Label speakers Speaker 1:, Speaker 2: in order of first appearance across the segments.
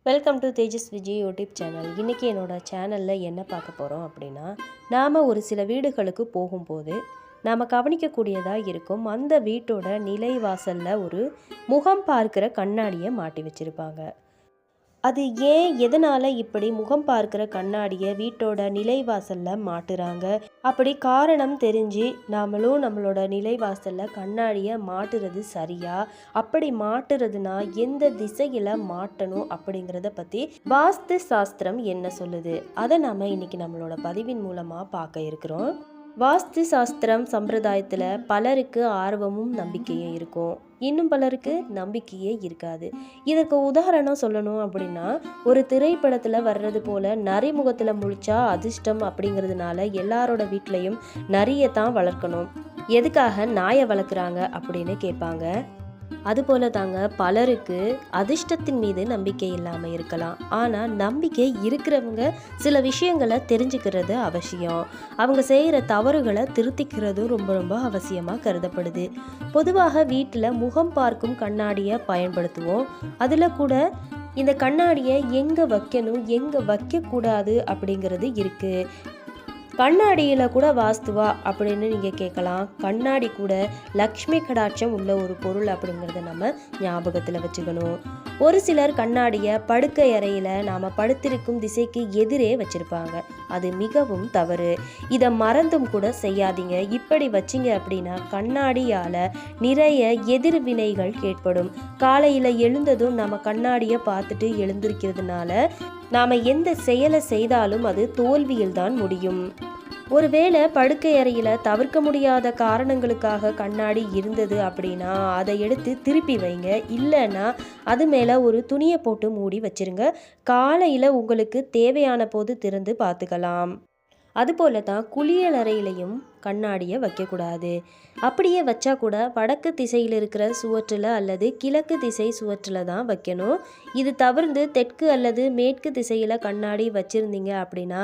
Speaker 1: Welcome to Tejas Vijay YouTube channel. இன்றைக்கி என்னோடய சேனலில் என்ன பார்க்க போகிறோம் அப்படின்னா, நாம் ஒரு சில வீடுகளுக்கு போகும்போது நாம் கவனிக்கக்கூடியதாக இருக்கும். அந்த வீட்டோட நிலைவாசலில் ஒரு முகம் பார்க்குற கண்ணாடியை மாட்டி வச்சுருப்பாங்க. அது ஏன் எதனால் இப்படி முகம் பார்க்குற கண்ணாடியை வீட்டோட நிலைவாசலில் மாட்டுறாங்க? அப்படி காரணம் தெரிஞ்சு நாமளும் நம்மளோட நிலைவாசலில் கண்ணாடியை மாட்டுறது சரியா? அப்படி மாட்டுறதுனா எந்த திசையில் மாட்டணும் அப்படிங்கிறத பற்றி வாஸ்து சாஸ்திரம் என்ன சொல்லுது? அதை நாம் இன்னைக்கு நம்மளோட பதிவின் மூலமாக பார்க்க இருக்கிறோம். வாஸ்து சாஸ்திரம் சம்பிரதாயத்தில் பலருக்கு ஆர்வமும் நம்பிக்கையும் இருக்கும், இன்னும் பலருக்கு நம்பிக்கையே இருக்காது. இதற்கு உதாரணம் சொல்லணும் அப்படின்னா, ஒரு திரைப்படத்தில் வர்றது போல் நரிமுகத்தில் முழிச்சா அதிர்ஷ்டம் அப்படிங்கிறதுனால எல்லாரோட வீட்லேயும் நரியை தான் வளர்க்கணும். எதுக்காக நாயை வளர்க்குறாங்க அப்படின்னு கேட்பாங்க. அதுபோல தாங்க பலருக்கு அதிர்ஷ்டத்தின் மீது நம்பிக்கை இல்லாமல் இருக்கலாம். ஆனால் நம்பிக்கை இருக்கிறவங்க சில விஷயங்களை தெரிஞ்சுக்கிறது அவசியம். அவங்க செய்கிற தவறுகளை திருத்திக்கிறதும் ரொம்ப ரொம்ப அவசியமாக கருதப்படுது. பொதுவாக வீட்டில் முகம் பார்க்கும் கண்ணாடியை பயன்படுத்துவோம். அதில் கூட இந்த கண்ணாடியை எங்கே வைக்கணும் எங்கே வைக்கக்கூடாது அப்படிங்கிறது இருக்குது. கண்ணாடியில் கூட வாஸ்துவா அப்படின்னு நீங்கள் கேட்கலாம். கண்ணாடி கூட லக்ஷ்மி கடாட்சம் உள்ள ஒரு பொருள் அப்படிங்கிறத நம்ம ஞாபகத்தில் வச்சுக்கணும். ஒரு சிலர் கண்ணாடியை படுக்கை அறையில் நாம் படுத்திருக்கும் திசைக்கு எதிரே வச்சுருப்பாங்க. அது மிகவும் தவறு. இதை மறந்தும் கூட செய்யாதீங்க. இப்படி வச்சிங்க அப்படின்னா கண்ணாடியால் நிறைய எதிர்வினைகள் ஏற்படும். காலையில் எழுந்ததும் நம்ம கண்ணாடியை பார்த்துட்டு எழுந்திருக்கிறதுனால நாம் எந்த செயலை செய்தாலும் அது தோல்வியில் தான் முடியும். ஒருவேளை படுக்கை அறையில் தவிர்க்க முடியாத காரணங்களுக்காக கண்ணாடி இருந்தது அப்படின்னா அதை எடுத்து திருப்பி வைங்க. இல்லைன்னா அது மேலே ஒரு துணியை போட்டு மூடி வச்சிருங்க. காலையில் உங்களுக்கு தேவையான போது திறந்து பார்த்துக்கலாம். அதுபோல தான் குளியல் அறையிலையும் கண்ணாடியை வைக்கக்கூடாது. அப்படியே வச்சா கூட வடக்கு திசையில் இருக்கிற சுவற்றில் அல்லது கிழக்கு திசை சுவற்றில் தான் வைக்கணும். இது தவிர்த்து தெற்கு அல்லது மேற்கு திசையில் கண்ணாடி வச்சுருந்தீங்க அப்படின்னா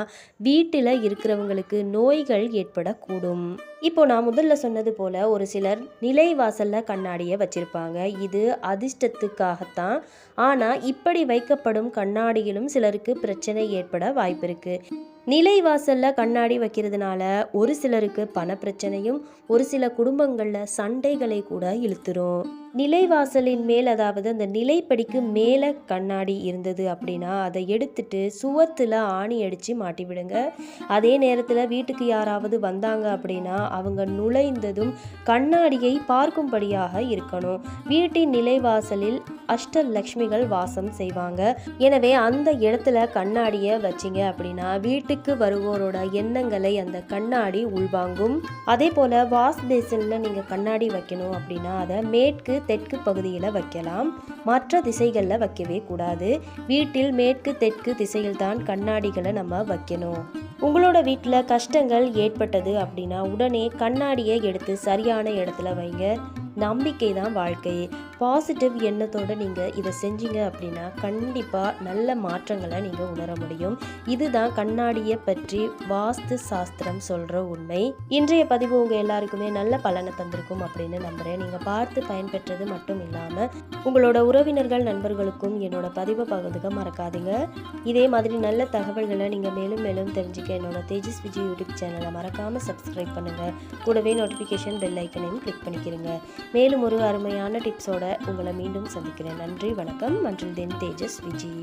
Speaker 1: வீட்டில் இருக்கிறவங்களுக்கு நோய்கள் ஏற்படக்கூடும். இப்போ நான் முதல்ல சொன்னது போல் ஒரு சிலர் நிலைவாசலில் கண்ணாடியை வச்சுருப்பாங்க. இது அதிர்ஷ்டத்துக்காகத்தான். ஆனால் இப்படி வைக்கப்படும் கண்ணாடியிலும் சிலருக்கு பிரச்சனை ஏற்பட வாய்ப்பு இருக்குது. நிலைவாசலில் கண்ணாடி வைக்கிறதுனால ஒரு சிலருக்கு பண பிரச்சனையும் ஒரு சில குடும்பங்களில் சண்டைகளை கூட இழுத்துரும். நிலைவாசலின் மேல், அதாவது அந்த நிலைப்படிக்கு மேலே கண்ணாடி இருந்தது அப்படின்னா அதை எடுத்துட்டு சுவத்தில் ஆணி அடித்து மாட்டி விடுங்க. அதே நேரத்தில் வீட்டுக்கு யாராவது வந்தாங்க அப்படின்னா அவங்க நுழைந்ததும் கண்ணாடியை பார்க்கும்படியாக இருக்கணும். வீட்டின் நிலைவாசலில் அஷ்டலக்ஷ்மிகள் வாசம் செய்வாங்க. எனவே அந்த இடத்துல கண்ணாடியை வச்சிங்க அப்படின்னா வீட்டுக்கு வருவோரோட எண்ணங்களை அந்த கண்ணாடி உள்வாங்கும். அதே போல் வாஷ் பேசினில் நீங்கள் கண்ணாடி வைக்கணும் அப்படின்னா அதை மேற்கு தெற்கு பகுதியில் வைக்கலாம். மற்ற திசைகளில் வைக்கவே கூடாது. வீட்டில் மேற்கு தெற்கு திசையில் தான் கண்ணாடிகளை நம்ம வைக்கணும். உங்களோட வீட்டில் கஷ்டங்கள் ஏற்பட்டது அப்படின்னா உடனே கண்ணாடியை எடுத்து சரியான இடத்துல வைங்க. நம்பிக்கை தான் வாழ்க்கை. பாசிட்டிவ் எண்ணத்தோடு நீங்கள் இதை செஞ்சீங்க அப்படின்னா கண்டிப்பாக நல்ல மாற்றங்களை நீங்கள் உணர முடியும். இதுதான் கண்ணாடியை பற்றி வாஸ்து சாஸ்திரம் சொல்கிற உண்மை. இன்றைய பதிவு உங்கள் எல்லாருக்குமே நல்ல பலனை தந்திருக்கும் அப்படின்னு நம்புகிறேன். நீங்கள் பார்த்து பயன்பெற்றது மட்டும் இல்லாமல் உங்களோட உறவினர்கள் நண்பர்களுக்கும் என்னோட பதிவை பகிர்ந்துக்க மறக்காதீங்க. இதே மாதிரி நல்ல தகவல்களை நீங்கள் மேலும் மேலும் தெரிஞ்சுக்க என்னோட தேஜஸ் விஜய் யூடியூப் சேனலை மறக்காமல் சப்ஸ்கிரைப் பண்ணுங்கள். கூடவே நோட்டிஃபிகேஷன் பெல் ஐக்கனையும் கிளிக் பண்ணிக்கிறீங்க. மேலும் ஒரு அருமையான டிப்ஸோட உங்களை மீண்டும் சந்திக்கிறேன். நன்றி, வணக்கம். அன்றில் தென் தேஜஸ் விஜய்.